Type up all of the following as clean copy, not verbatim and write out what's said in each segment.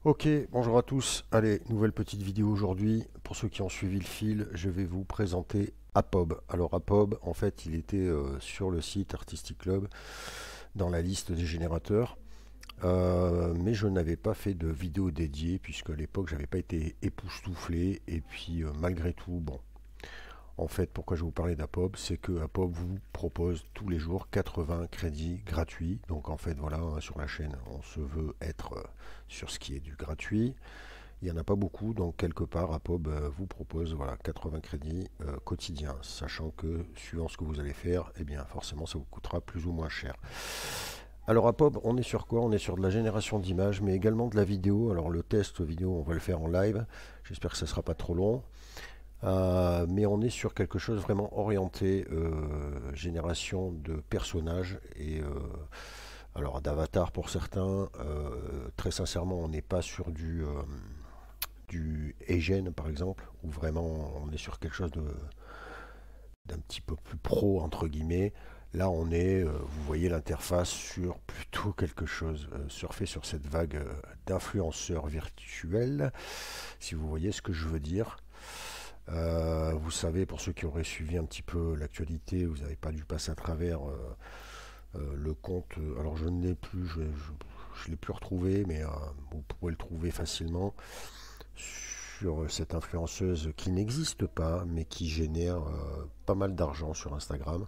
Ok, bonjour à tous. Allez, nouvelle petite vidéo aujourd'hui. Pour ceux qui ont suivi le fil, je vais vous présenter Apob. Alors Apob, en fait, il était sur le site Artistic Club dans la liste des générateurs. Mais je n'avais pas fait de vidéo dédiée puisque à l'époque j'avais pas été époustouflé et puis malgré tout, bon, en fait, pourquoi je vais vous parler d'Apob, c'est que Apob vous propose tous les jours 80 crédits gratuits. Donc en fait, voilà, hein, sur la chaîne, on se veut être sur ce qui est du gratuit. Il n'y en a pas beaucoup, donc quelque part, Apob vous propose voilà, 80 crédits quotidiens, sachant que suivant ce que vous allez faire, eh bien forcément ça vous coûtera plus ou moins cher. Alors Apob, on est sur quoi? On est sur de la génération d'images, mais également de la vidéo. Alors le test vidéo, on va le faire en live. J'espère que ça ne sera pas trop long. Mais on est sur quelque chose vraiment orienté génération de personnages et alors d'avatar pour certains. Très sincèrement, on n'est pas sur du Egen par exemple, où vraiment on est sur quelque chose d'un petit peu plus pro entre guillemets. Là, on est, vous voyez l'interface sur plutôt quelque chose, surfer sur cette vague d'influenceurs virtuels, si vous voyez ce que je veux dire. Vous savez, pour ceux qui auraient suivi un petit peu l'actualité, vous n'avez pas dû passer à travers le compte. Alors je ne l'ai plus, je l'ai plus retrouvé, mais vous pouvez le trouver facilement sur cette influenceuse qui n'existe pas, mais qui génère pas mal d'argent sur Instagram.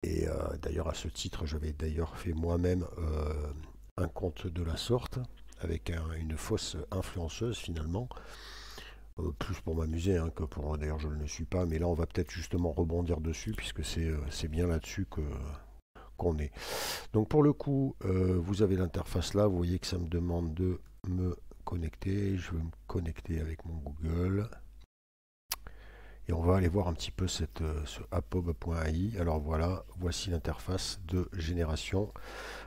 Et d'ailleurs, à ce titre, j'avais d'ailleurs fait moi-même un compte de la sorte, avec une fausse influenceuse finalement. Plus pour m'amuser hein, que pour... D'ailleurs, je ne le suis pas, mais là, on va peut-être justement rebondir dessus, puisque c'est bien là-dessus qu'on est. Donc, pour le coup, vous avez l'interface là. Vous voyez que ça me demande de me connecter. Je vais me connecter avec mon Google. Et on va aller voir un petit peu ce apob.ai. Alors voilà, voici l'interface de génération.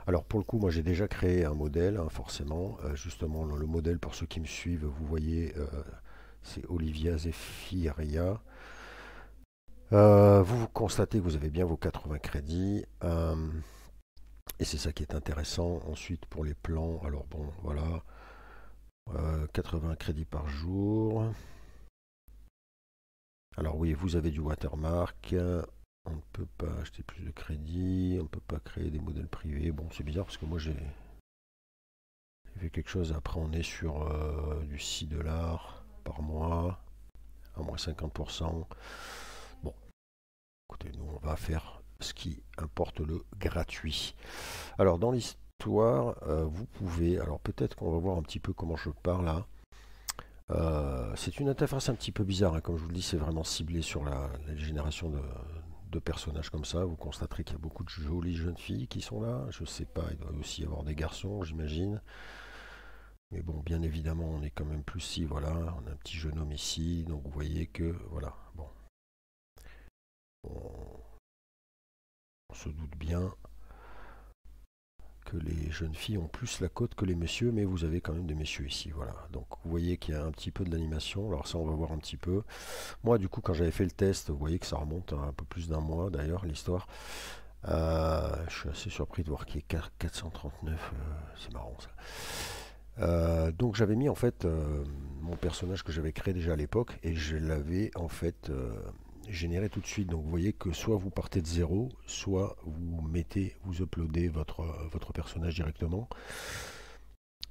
Alors pour le coup, moi j'ai déjà créé un modèle, hein, forcément. Justement, le modèle, pour ceux qui me suivent, vous voyez, c'est Olivia Zephyria. Vous constatez que vous avez bien vos 80 crédits. Et c'est ça qui est intéressant. Ensuite, pour les plans, alors bon, voilà. 80 crédits par jour. Alors oui, vous avez du watermark. On ne peut pas acheter plus de crédits. On ne peut pas créer des modèles privés. Bon, c'est bizarre parce que moi j'ai fait quelque chose. Après, on est sur du 6 dollars par mois. À moins 50%. Bon, écoutez, nous on va faire ce qui importe, le gratuit. Alors dans l'histoire, vous pouvez, alors peut-être qu'on va voir un petit peu comment je parle là. C'est une interface un petit peu bizarre, hein. Comme je vous le dis, c'est vraiment ciblé sur la génération de personnages comme ça. Vous constaterez qu'il y a beaucoup de jolies jeunes filles qui sont là. Je sais pas, il doit aussi y avoir des garçons, j'imagine. Mais bon, bien évidemment, on est quand même plus si, voilà, on a un petit jeune homme ici, donc vous voyez que, voilà, bon, on se doute bien que les jeunes filles ont plus la cote que les messieurs, mais vous avez quand même des messieurs ici, voilà. Donc vous voyez qu'il y a un petit peu de l'animation, alors ça on va voir un petit peu. Moi du coup quand j'avais fait le test, vous voyez que ça remonte à un peu plus d'un mois d'ailleurs l'histoire. Je suis assez surpris de voir qu'il y ait 439, c'est marrant ça. Donc j'avais mis en fait mon personnage que j'avais créé déjà à l'époque et je l'avais en fait généré tout de suite. Donc vous voyez que soit vous partez de zéro, soit vous uploadez votre personnage directement.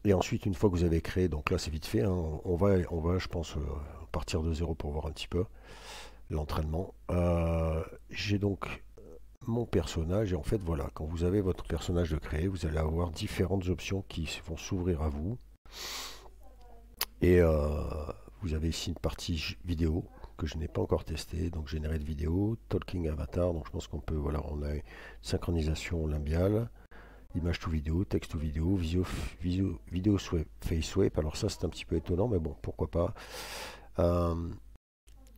Et ensuite, une fois que vous avez créé, donc là c'est vite fait, hein, on va je pense partir de zéro pour voir un petit peu l'entraînement. J'ai donc mon personnage et en fait voilà, quand vous avez votre personnage de créé, vous allez avoir différentes options qui vont s'ouvrir à vous. Et vous avez ici une partie vidéo que je n'ai pas encore testé, donc générer de vidéo, talking avatar, donc je pense qu'on peut, voilà, on a synchronisation labiale, image to vidéo, texte to vidéo, vidéo swipe, face swipe, alors ça c'est un petit peu étonnant, mais bon, pourquoi pas. Euh,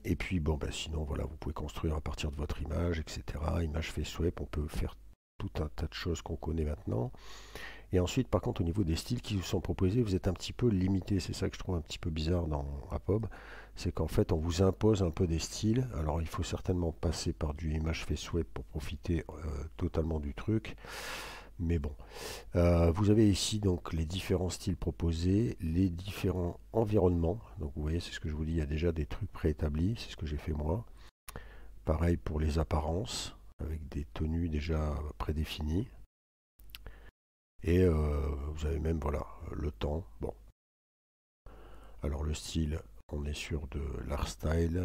et puis bon, ben, sinon voilà, vous pouvez construire à partir de votre image, etc. Image face swipe, on peut faire tout un tas de choses qu'on connaît maintenant. Et ensuite, par contre, au niveau des styles qui vous sont proposés, vous êtes un petit peu limité. C'est ça que je trouve un petit peu bizarre dans Apob. C'est qu'en fait, on vous impose un peu des styles. Alors, il faut certainement passer par du image face web pour profiter totalement du truc. Mais bon. Vous avez ici donc les différents styles proposés, les différents environnements. Donc vous voyez, c'est ce que je vous dis, il y a déjà des trucs préétablis, c'est ce que j'ai fait moi. Pareil pour les apparences, avec des tenues déjà prédéfinies. Et vous avez même voilà le temps. Bon, alors le style, on est sur de l'art style,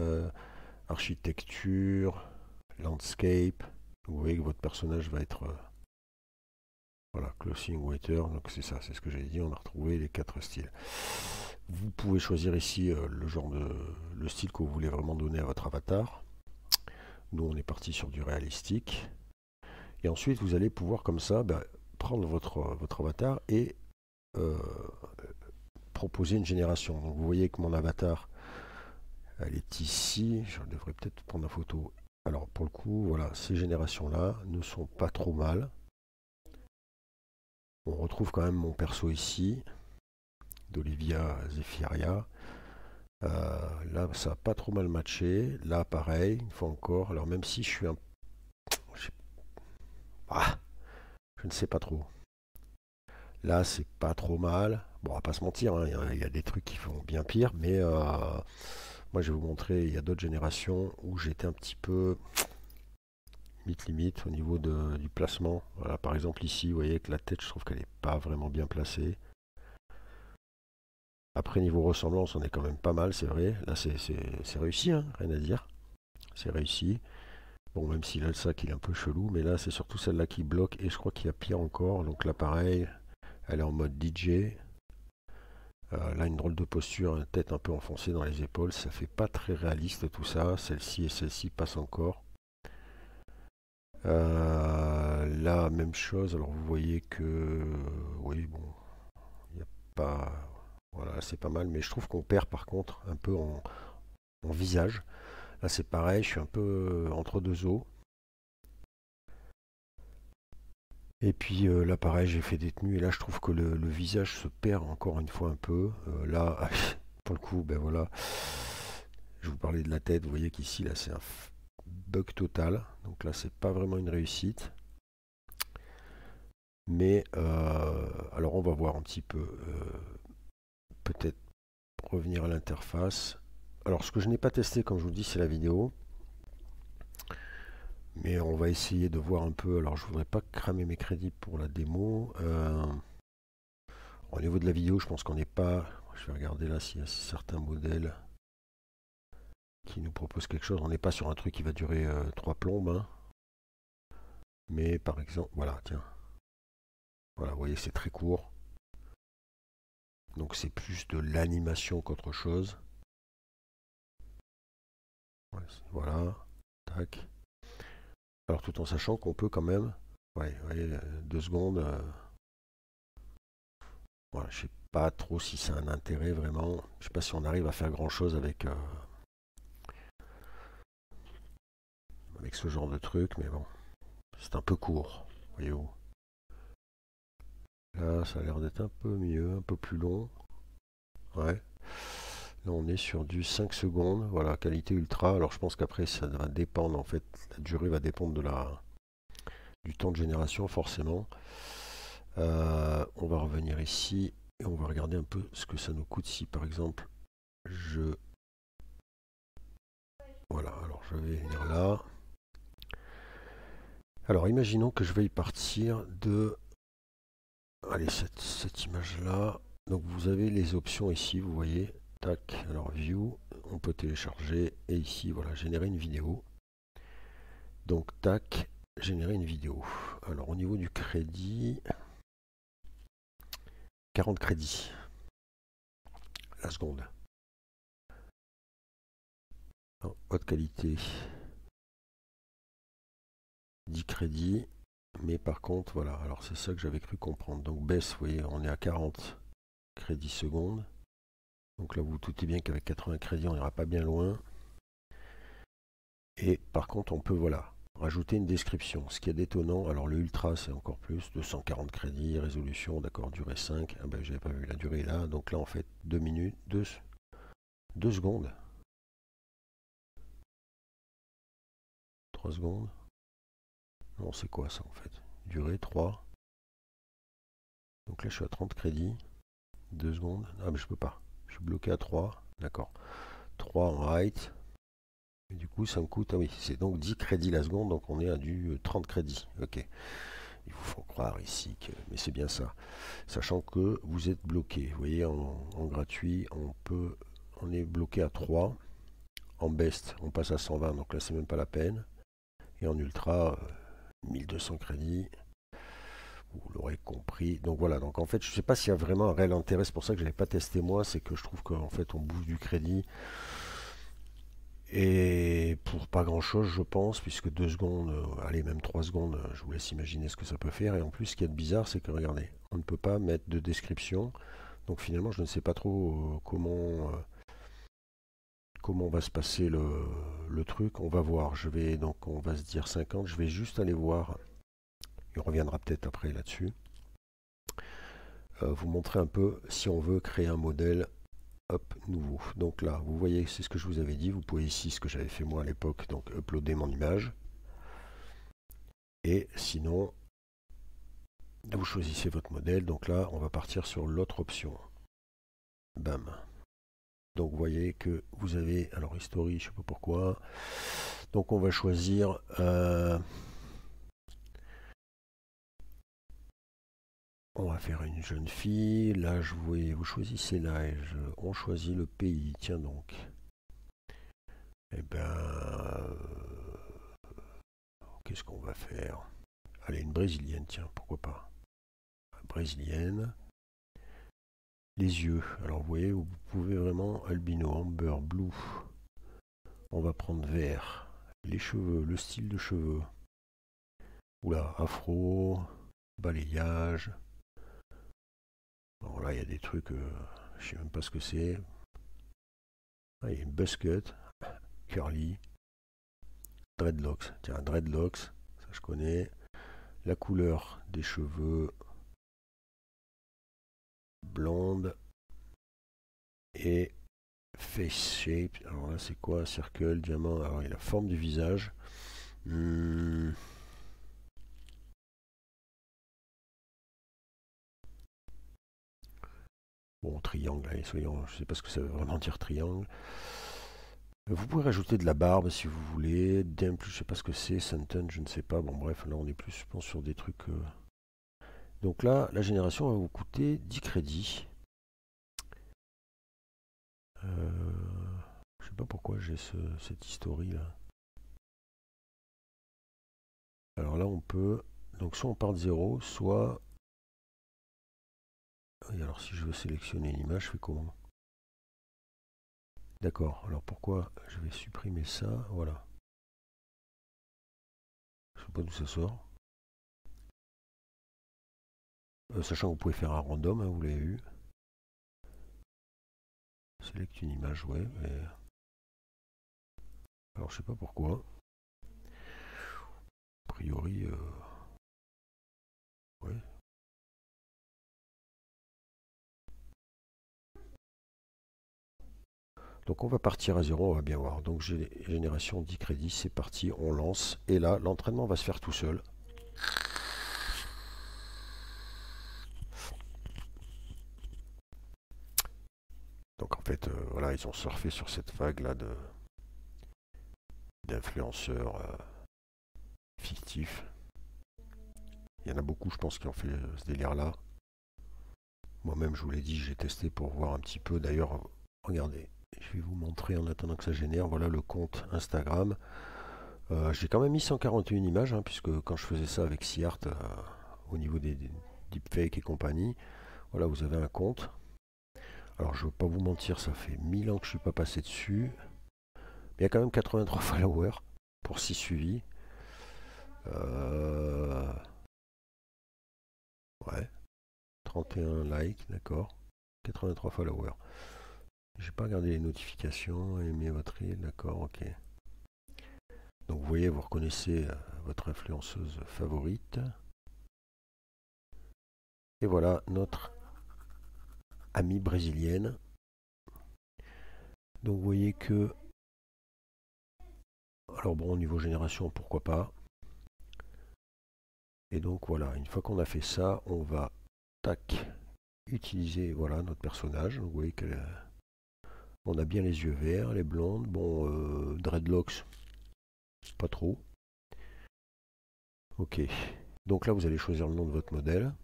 architecture, landscape. Vous voyez que votre personnage va être voilà, clothing waiter, donc c'est ça, c'est ce que j'ai dit, on a retrouvé les 4 styles. Vous pouvez choisir ici le style que vous voulez vraiment donner à votre avatar. Nous on est parti sur du réalistique. Et ensuite vous allez pouvoir comme ça prendre votre avatar et euh, proposer une génération. Donc vous voyez que mon avatar, elle est ici, je devrais peut-être prendre la photo. Alors pour le coup, voilà, ces générations-là ne sont pas trop mal. On retrouve quand même mon perso ici, d'Olivia Zephyria. Là, ça n'a pas trop mal matché. Là, pareil, une fois encore. Alors, même si je suis un. Je, ah, je ne sais pas trop. Là, c'est pas trop mal. Bon, on va pas se mentir, hein, il y a des trucs qui font bien pire, mais moi, je vais vous montrer, il y a d'autres générations où j'étais un petit peu limite au niveau du placement. Voilà, par exemple, ici, vous voyez que la tête, je trouve qu'elle n'est pas vraiment bien placée. Après, niveau ressemblance, on est quand même pas mal, c'est vrai. Là, c'est réussi, hein, rien à dire. C'est réussi. Bon, même si là, le sac, il est un peu chelou, mais là, c'est surtout celle-là qui bloque. Et je crois qu'il y a pire encore. Donc là, pareil, elle est en mode DJ. Là, une drôle de posture, une tête un peu enfoncée dans les épaules. Ça fait pas très réaliste tout ça. Celle-ci et celle-ci passent encore. Là, même chose. Alors, vous voyez que... oui, bon, il n'y a pas... Voilà, c'est pas mal. Mais je trouve qu'on perd par contre un peu en visage. Là, c'est pareil. Je suis un peu entre deux eaux. Et puis là, pareil, j'ai fait des tenues et là, je trouve que le visage se perd encore une fois un peu. Là, pour le coup, ben voilà, je vous parlais de la tête. Vous voyez qu'ici, là, c'est un bug total. Donc là, c'est pas vraiment une réussite. Mais alors, on va voir un petit peu. Peut-être revenir à l'interface. Alors, ce que je n'ai pas testé, comme je vous le dis, c'est la vidéo. Mais on va essayer de voir un peu. Alors, je voudrais pas cramer mes crédits pour la démo. Au niveau de la vidéo, je pense qu'on n'est pas. Je vais regarder là s'il y a certains modèles qui nous proposent quelque chose. On n'est pas sur un truc qui va durer 3 plombes, hein. Mais par exemple, voilà, tiens. Voilà, vous voyez, c'est très court. Donc c'est plus de l'animation qu'autre chose. Ouais, voilà, tac. Alors tout en sachant qu'on peut quand même. Ouais, vous voyez, 2 secondes. Voilà, je sais pas trop si c'est un intérêt vraiment. Je sais pas si on arrive à faire grand chose avec ce genre de truc, mais bon, c'est un peu court, voyez-vous. Là, ça a l'air d'être un peu mieux, un peu plus long. Ouais. Là, on est sur du 5 secondes. Voilà, qualité ultra. Alors, je pense qu'après, ça va dépendre. En fait, la durée va dépendre du temps de génération, forcément. On va revenir ici et on va regarder un peu ce que ça nous coûte si, par exemple, je... Voilà, alors je vais venir là. Alors, imaginons que je veuille partir de... Allez, cette image-là. Donc, vous avez les options ici, vous voyez. Tac, alors View, on peut télécharger. Et ici, voilà, générer une vidéo. Donc, tac, générer une vidéo. Alors, au niveau du crédit, 40 crédits la seconde. En haute qualité, 10 crédits. Mais par contre, voilà, alors c'est ça que j'avais cru comprendre. Donc, baisse, vous voyez, on est à 40 crédits secondes. Donc là, vous vous doutez bien qu'avec 80 crédits, on n'ira pas bien loin. Et par contre, on peut, voilà, rajouter une description. Ce qui est détonnant, alors le ultra, c'est encore plus, 240 crédits, résolution, d'accord, durée 5. Ah ben, j'avais pas vu la durée là. Donc là, en fait, 2 minutes, 2 secondes, 3 secondes. Non, c'est quoi ça en fait? Durée 3. Donc là je suis à 30 crédits. 2 secondes. Ah mais je peux pas. Je suis bloqué à 3. D'accord. 3 en right. Et du coup ça me coûte. Ah oui, c'est donc 10 crédits la seconde. Donc on est à du 30 crédits. Ok. Il vous faut croire ici que. Mais c'est bien ça. Sachant que vous êtes bloqué. Vous voyez, en gratuit, on est bloqué à 3. En best, on passe à 120. Donc là c'est même pas la peine. Et en ultra, 1200 crédits. Vous l'aurez compris. Donc voilà, donc en fait, je ne sais pas s'il y a vraiment un réel intérêt. C'est pour ça que je ne l'ai pas testé moi. C'est que je trouve qu'en fait, on bouffe du crédit. Et pour pas grand chose, je pense, puisque 2 secondes, allez, même 3 secondes, je vous laisse imaginer ce que ça peut faire. Et en plus, ce qui est bizarre, c'est que regardez, on ne peut pas mettre de description. Donc finalement, je ne sais pas trop comment va se passer le truc. On va voir. Donc on va se dire 50. Je vais juste aller voir. Il reviendra peut-être après là-dessus. Vous montrer un peu si on veut créer un modèle nouveau. Donc là, vous voyez, c'est ce que je vous avais dit. Vous pouvez ici, ce que j'avais fait moi à l'époque, donc uploader mon image. Et sinon, vous choisissez votre modèle. Donc là, on va partir sur l'autre option. Bam. Donc vous voyez que vous avez, alors history, je sais pas pourquoi. Donc on va choisir on va faire une jeune fille. L'âge, vous choisissez l'âge. On choisit le pays. Tiens donc. Eh ben, qu'est-ce qu'on va faire? Allez, une brésilienne, tiens, pourquoi pas. Brésilienne. Les yeux. Alors vous voyez, vous pouvez vraiment albino, amber, blue. On va prendre vert. Les cheveux, le style de cheveux. Oula, afro, balayage. Bon là, il y a des trucs, je sais même pas ce que c'est. Ah, il y a une buzz cut, curly, dreadlocks. Tiens, dreadlocks, ça je connais. La couleur des cheveux, blonde. Et face shape. Alors là, c'est quoi? Circle, diamant. Alors, il y a la forme du visage. Bon, triangle, allez, soyons. Je sais pas ce que ça veut vraiment dire triangle. Vous pouvez rajouter de la barbe si vous voulez. Dimple, je sais pas ce que c'est. Sentence, je ne sais pas. Bon, bref, là, on est plus, je pense, sur des trucs. Donc là, la génération va vous coûter 10 crédits. Je sais pas pourquoi j'ai cette historie là. Alors là, on peut. Donc, soit on part de 0, soit. Et alors, si je veux sélectionner une image, je fais comment? D'accord, alors pourquoi je vais supprimer ça? Voilà. Je ne sais pas d'où ça sort. Sachant que vous pouvez faire un random, hein, vous l'avez vu. Select une image, ouais. Mais... alors je sais pas pourquoi. A priori, ouais. Donc on va partir à 0, on va bien voir. Donc génération 10 crédits, c'est parti, on lance. Et là, l'entraînement va se faire tout seul. Donc en fait, voilà, ils ont surfé sur cette vague là d'influenceurs fictifs. Il y en a beaucoup, je pense, qui ont fait ce délire là. Moi-même, je vous l'ai dit, j'ai testé pour voir un petit peu. D'ailleurs, regardez, je vais vous montrer en attendant que ça génère. Voilà le compte Instagram. J'ai quand même mis 141 images, hein, puisque quand je faisais ça avec Seart, au niveau des deepfakes et compagnie, voilà, vous avez un compte. Alors, je ne veux pas vous mentir, ça fait 1000 ans que je ne suis pas passé dessus. Mais il y a quand même 83 followers pour 6 suivis. Ouais, 31 likes, d'accord. 83 followers. J'ai pas regardé les notifications, aimé votre île, d'accord, ok. Donc vous voyez, vous reconnaissez votre influenceuse favorite. Et voilà notre amie brésilienne. Donc vous voyez que... alors bon, au niveau génération, pourquoi pas. Et donc voilà, une fois qu'on a fait ça, on va tac, utiliser, voilà, notre personnage. Vous voyez qu'elle on a bien les yeux verts, les blondes. Bon, dreadlocks, pas trop. Ok. Donc là, vous allez choisir le nom de votre modèle.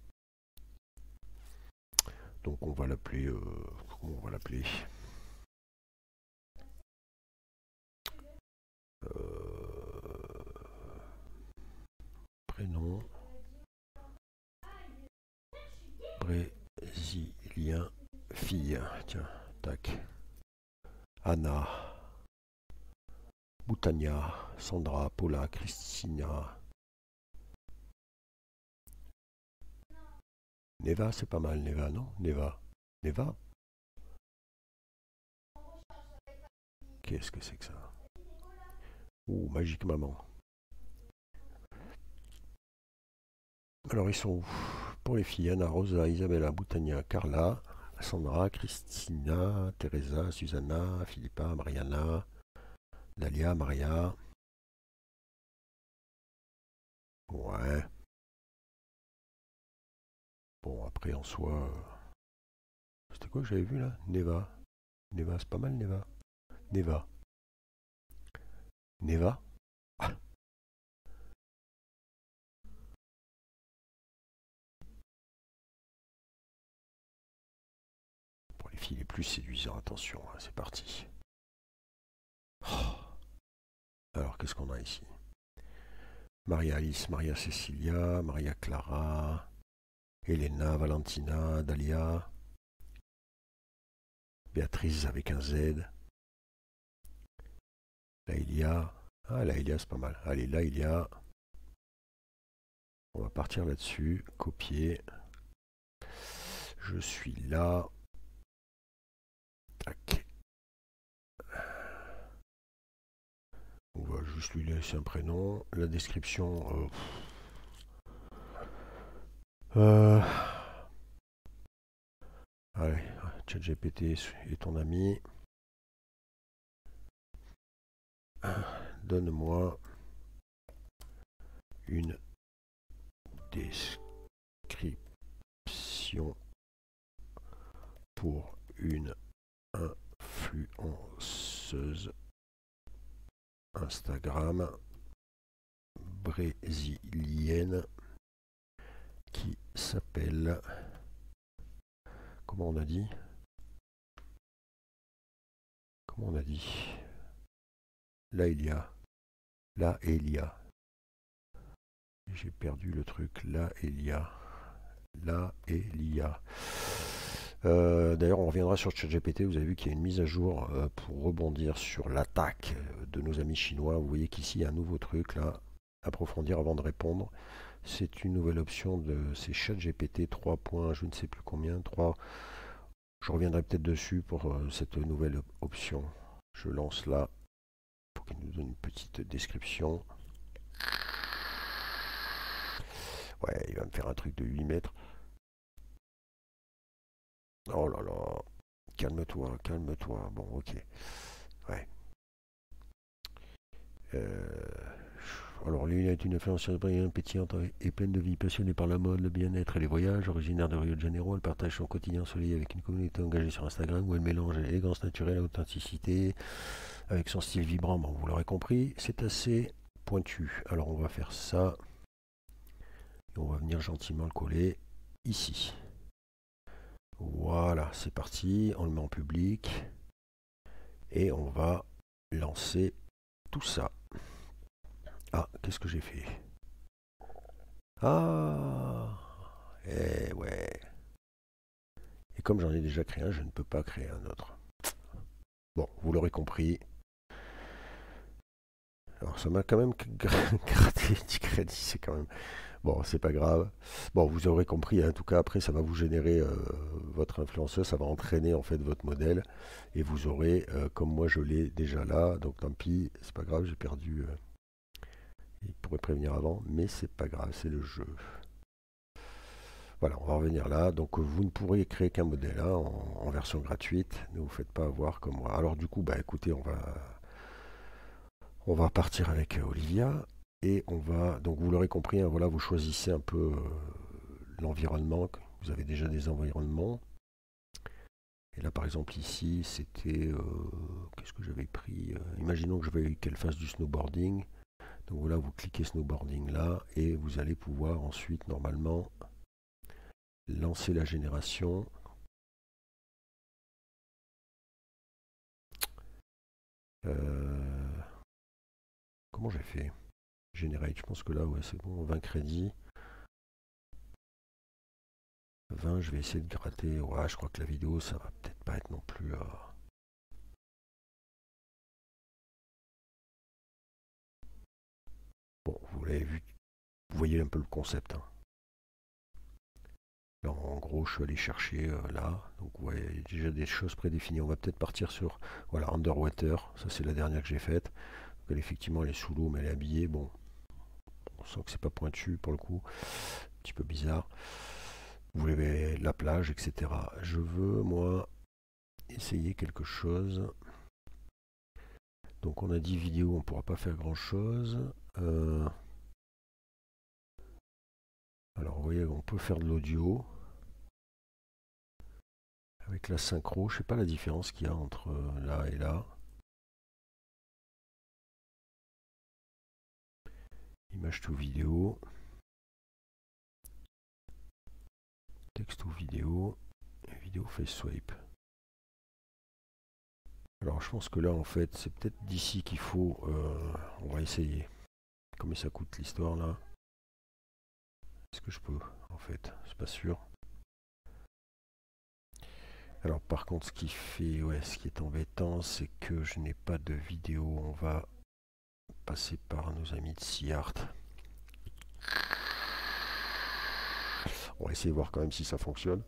Donc on va l'appeler... comment on va l'appeler? Prénom. Brésilien. Fille. Tiens, tac. Anna. Boutania. Sandra. Paula. Christina. Neva, c'est pas mal, Neva, non? Neva. Neva? Qu'est-ce que c'est que ça? Ouh, Magique Maman. Alors, ils sont où? Pour les filles, Anna, Rosa, Isabella, Boutania, Carla, Sandra, Christina, Teresa, Susanna, Philippa, Mariana, Dalia, Maria. Ouais. Bon, après, en soi... c'était quoi que j'avais vu, là? Neva. Neva, c'est pas mal, Neva. Neva. Neva? Ah, pour les filles les plus séduisants, attention, hein, c'est parti. Oh. Alors, qu'est-ce qu'on a ici? Maria Alice, Maria Cecilia, Maria Clara, Elena, Valentina, Dalia, Béatrice avec un Z, Laïlia. Ah, Laïlia, c'est pas mal. Allez, Laïlia. On va partir là-dessus. Copier. Je suis là. Tac. On va juste lui laisser un prénom. La description. Allez, ChatGPT est ton ami. Donne-moi une description pour une influenceuse Instagram brésilienne qui s'appelle... Comment on a dit? Comment on a dit? Laïlia. Laïlia. J'ai perdu le truc. Laïlia. Laïlia. D'ailleurs, on reviendra sur ChatGPT. Vous avez vu qu'il y a une mise à jour pour rebondir sur l'attaque de nos amis chinois. Vous voyez qu'ici, il y a un nouveau truc là. Approfondir avant de répondre. C'est une nouvelle option de ces ChatGPT 3. Je ne sais plus combien. 3. Je reviendrai peut-être dessus pour cette nouvelle option. Je lance là pour qu'il nous donne une petite description. Ouais, il va me faire un truc de 8 mètres. Oh là là. Calme-toi, calme-toi. Bon, ok. Ouais. Alors, lui, il est une influenceuse brillante, pétillante et pleine de vie, passionnée par la mode, le bien-être et les voyages. Originaire de Rio de Janeiro, elle partage son quotidien ensoleillé avec une communauté engagée sur Instagram où elle mélange élégance naturelle et authenticité avec son style vibrant. Bon, vous l'aurez compris, c'est assez pointu. Alors, on va faire ça et on va venir gentiment le coller ici. Voilà, c'est parti. On le met en public et on va lancer tout ça. Ah, qu'est-ce que j'ai fait? Ah, eh ouais. Et comme j'en ai déjà créé un, je ne peux pas créer un autre. Bon, vous l'aurez compris. Alors ça m'a quand même gratté du crédit, c'est quand même... Bon, c'est pas grave. Bon, vous aurez compris, hein, en tout cas, après, ça va vous générer votre influenceuse, ça va entraîner en fait votre modèle. Et vous aurez, comme moi je l'ai déjà là, donc tant pis, c'est pas grave, j'ai perdu... il pourrait prévenir avant, mais c'est pas grave, c'est le jeu. Voilà, on va revenir là. Donc vous ne pourrez créer qu'un modèle hein, en version gratuite. Ne vous faites pas avoir comme moi. Alors du coup, bah écoutez, on va partir avec Olivia. Et on va, donc vous l'aurez compris, hein, voilà, vous choisissez un peu l'environnement. vous avez déjà des environnements. Et là par exemple ici c'était, qu'est-ce que j'avais pris, imaginons que je veux qu'elle fasse du snowboarding. Donc voilà, vous cliquez snowboarding là et vous allez pouvoir ensuite normalement lancer la génération. Comment j'ai fait? Generate, je pense que là ouais c'est bon, 20 crédits. 20, je vais essayer de gratter. Ouais, je crois que la vidéo ça va peut-être pas être non plus. Bon, vous l'avez vu, vous voyez un peu le concept. Hein. Là, en gros, je suis allé chercher là. Donc, ouais, il y a déjà des choses prédéfinies. On va peut-être partir sur, voilà, Underwater. Ça, c'est la dernière que j'ai faite. Donc, elle, effectivement, elle est sous l'eau, mais elle est habillée. Bon, on sent que c'est pas pointu pour le coup. Un petit peu bizarre. Vous voulez la plage, etc. Je veux, moi, essayer quelque chose. Donc, on a dit vidéo, on pourra pas faire grand-chose. Alors, vous voyez, on peut faire de l'audio. Avec la synchro, je sais pas la différence qu'il y a entre là et là. Image to vidéo. Texte to vidéo. Et vidéo face swipe. Alors je pense que là en fait c'est peut-être d'ici qu'il faut. On va essayer. Combien ça coûte l'histoire là? Est-ce que je peux en fait? C'est pas sûr. Alors par contre ce qui fait, ouais, ce qui est embêtant c'est que je n'ai pas de vidéo. On va passer par nos amis de SeaArt. On va essayer de voir quand même si ça fonctionne.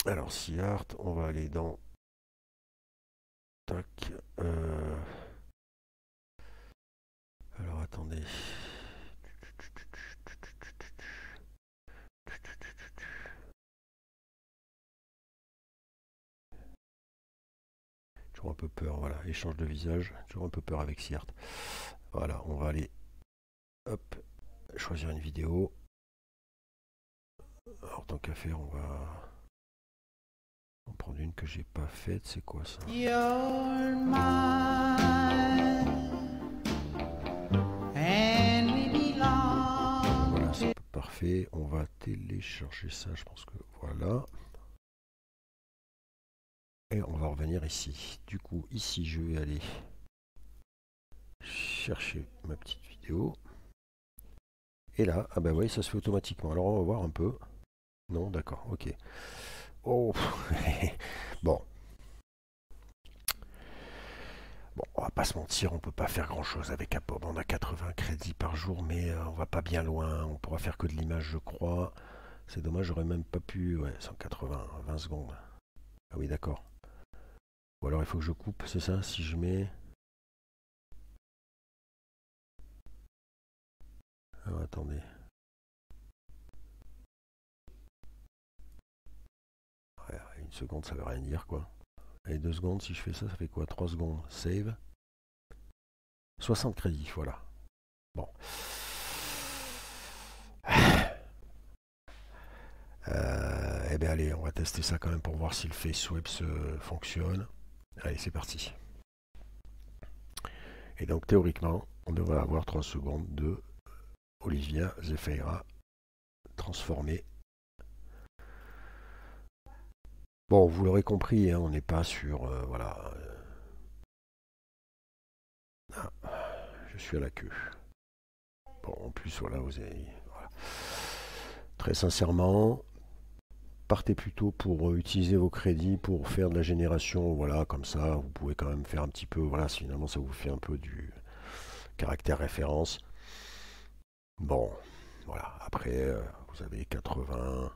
Alors SeaArt, on va aller dans tac. Alors attendez. Toujours un peu peur, voilà, échange de visage, toujours un peu peur avec SeaArt. Voilà, on va aller, hop, choisir une vidéo. Alors tant qu'à faire, on va en prendre une que j'ai pas faite. C'est quoi ça? Voilà, c'est parfait. On va télécharger ça, je pense que voilà. Et on va revenir ici. Du coup, ici, je vais aller chercher ma petite vidéo. Et là, ah bah oui, ça se fait automatiquement. Alors on va voir un peu. Non, d'accord, ok. Oh, bon. Bon, on va pas se mentir, on peut pas faire grand chose avec Apob. On a 80 crédits par jour, mais on va pas bien loin. On pourra faire que de l'image, je crois. C'est dommage, j'aurais même pas pu. Ouais, 180, 20 secondes. Ah oui, d'accord. Ou alors il faut que je coupe, c'est ça? Si je mets. Ah, attendez. Ouais, une seconde, ça veut rien dire, quoi. Et 2 secondes, si je fais ça, ça fait quoi? 3 secondes. Save. 60 crédits, voilà. Bon. Eh bien allez, on va tester ça quand même pour voir si le face swipe fonctionne. Allez, c'est parti. Et donc théoriquement, on devrait avoir 3 secondes de Olivia Zefeira transformée. Bon, vous l'aurez compris, hein, on n'est pas sur... voilà. Ah, je suis à la queue. Bon, en plus, voilà, vous avez... Voilà. Très sincèrement, partez plutôt pour utiliser vos crédits pour faire de la génération, voilà, comme ça, vous pouvez quand même faire un petit peu, voilà, finalement ça vous fait un peu du caractère référence. Bon, voilà, après, vous avez 80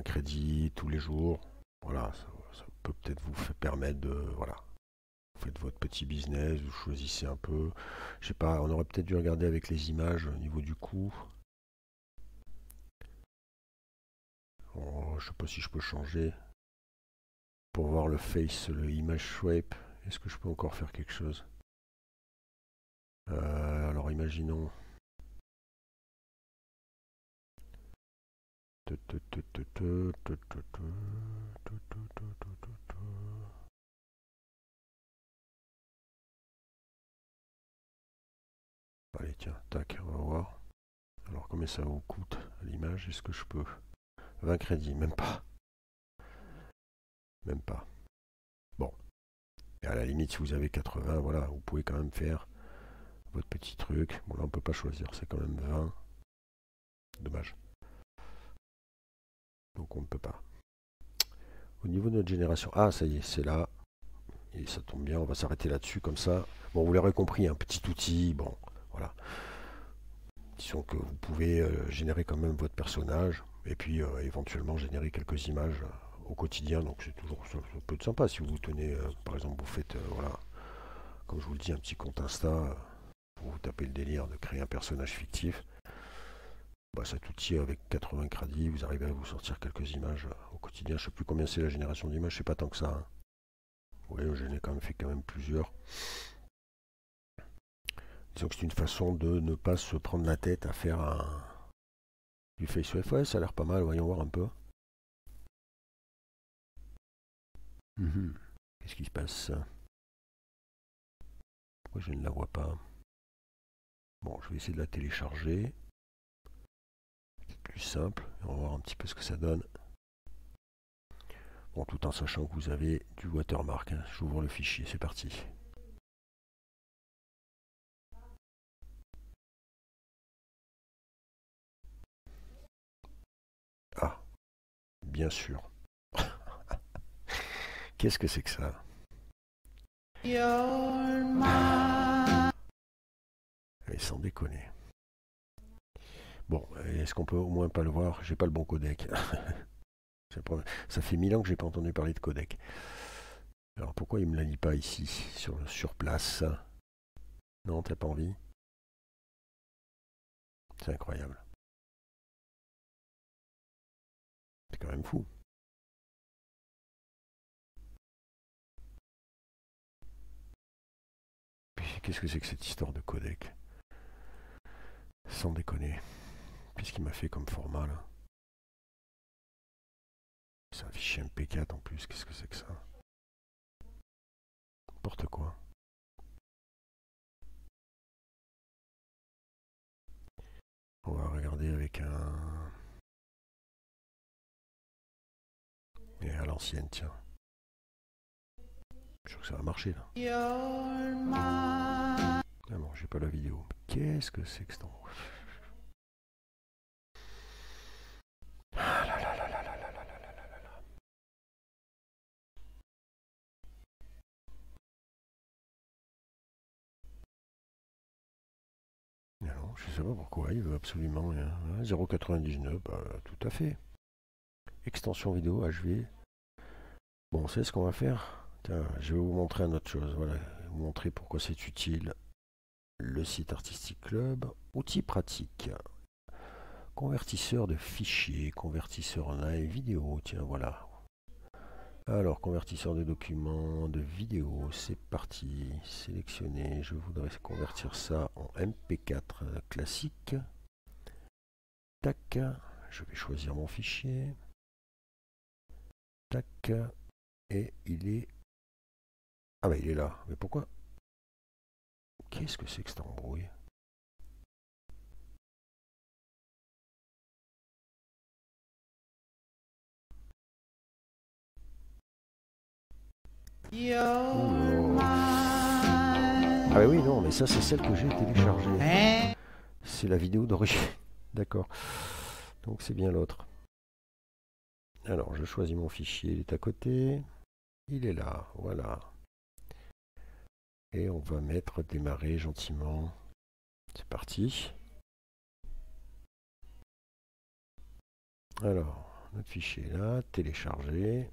crédits tous les jours, voilà, ça peut peut-être vous permettre de, voilà, vous faites votre petit business, vous choisissez un peu, je sais pas, on aurait peut-être dû regarder avec les images au niveau du coût. Oh, je sais pas si je peux changer pour voir le face, le image swipe. Est-ce que je peux encore faire quelque chose? Alors imaginons. Allez, tiens, tac, on va voir. Alors, combien ça vous coûte à l'image? Est-ce que je peux? 20 crédits, même pas. Même pas. Bon. Et à la limite, si vous avez 80, voilà, vous pouvez quand même faire votre petit truc. Bon, là, on peut pas choisir, c'est quand même 20. Dommage. Donc, on ne peut pas. Au niveau de notre génération, ah, ça y est, c'est là. Et ça tombe bien, on va s'arrêter là-dessus, comme ça. Bon, vous l'aurez compris, un petit outil, bon, voilà. Disons que vous pouvez générer quand même votre personnage, et puis éventuellement générer quelques images au quotidien, donc c'est toujours ça peut être sympa si vous tenez, par exemple, vous faites, voilà, comme je vous le dis, un petit compte Insta, pour vous taper le délire de créer un personnage fictif. Bah, cet outil avec 80 crédits, vous arrivez à vous sortir quelques images au quotidien. Je ne sais plus combien c'est la génération d'images, c'est pas tant que ça. Hein. Vous voyez, j'en ai quand même fait plusieurs. Disons que c'est une façon de ne pas se prendre la tête à faire du face wave. Ouais, ça a l'air pas mal, voyons voir un peu. Qu'est-ce qui se passe? Pourquoi je ne la vois pas? Bon, je vais essayer de la télécharger. C'est plus simple. On va voir un petit peu ce que ça donne. Bon, tout en sachant que vous avez du watermark. Hein. J'ouvre le fichier, c'est parti. Ah, bien sûr. Qu'est-ce que c'est que ça? Et sans déconner. Bon, est-ce qu'on peut au moins pas le voir? J'ai pas le bon codec. Ça fait 1000 ans que j'ai pas entendu parler de codec. Alors pourquoi il me la lit pas ici, sur place? Non, t'as pas envie? C'est incroyable. C'est quand même fou. Qu'est-ce que c'est que cette histoire de codec? Sans déconner. Qu'est-ce qu'il m'a fait comme format là? C'est un fichier MP4 en plus, qu'est-ce que c'est que ça? N'importe quoi. On va regarder avec un... Et à l'ancienne, tiens. Je suis sûr que ça va marcher là. Ah non, j'ai pas la vidéo. Qu'est-ce que c'est que ça? Ah là là là là là là là là là là là. Non, je sais pas pourquoi, il veut absolument 0,99, bah, tout à fait. Extension vidéo HV. Bon, c'est ce qu'on va faire. Tiens, je vais vous montrer une autre chose. Voilà, vous montrer pourquoi c'est utile. Le site Artistic Club, outils pratiques. Convertisseur de fichiers, convertisseur en live vidéo, tiens voilà. Alors, convertisseur de documents, de vidéos, c'est parti. Sélectionner, je voudrais convertir ça en MP4 classique. Tac, je vais choisir mon fichier. Tac, et il est... Ah bah il est là, mais pourquoi? Qu'est-ce que c'est que cette embrouille? Ah bah oui, non, mais ça c'est celle que j'ai téléchargée. C'est la vidéo d'origine. D'accord. Donc c'est bien l'autre. Alors je choisis mon fichier, il est à côté. Il est là, voilà. Et on va mettre démarrer gentiment. C'est parti. Alors, notre fichier est là, télécharger.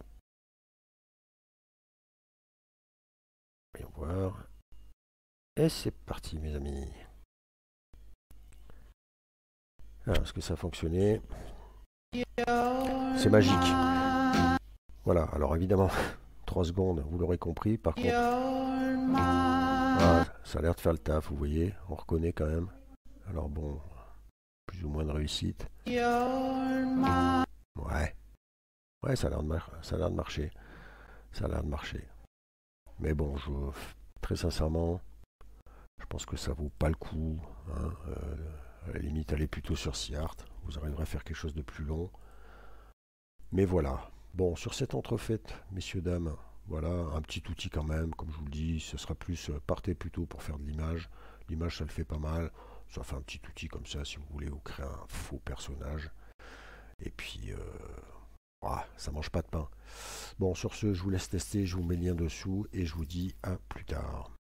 Voyons voir. Et c'est parti mes amis. Alors, est-ce que ça a fonctionné? C'est magique. Voilà, alors évidemment, 3 secondes, vous l'aurez compris. Par contre, voilà, ça a l'air de faire le taf, vous voyez, on reconnaît quand même. Alors bon, plus ou moins de réussite. Ouais, ouais, ça a l'air de, ça a l'air de marcher. Ça a l'air de marcher. Mais bon, très sincèrement, je pense que ça vaut pas le coup, hein. À la limite, allez plutôt sur Seart. Vous arriverez à faire quelque chose de plus long. Mais voilà. Bon, sur cette entrefaite, messieurs, dames, voilà, un petit outil quand même, comme je vous le dis, ce sera plus, partez plutôt pour faire de l'image. L'image, ça le fait pas mal. Ça fait un petit outil comme ça, si vous voulez vous créer un faux personnage. Et puis, ça mange pas de pain. Bon, sur ce, je vous laisse tester, je vous mets le lien dessous et je vous dis à plus tard.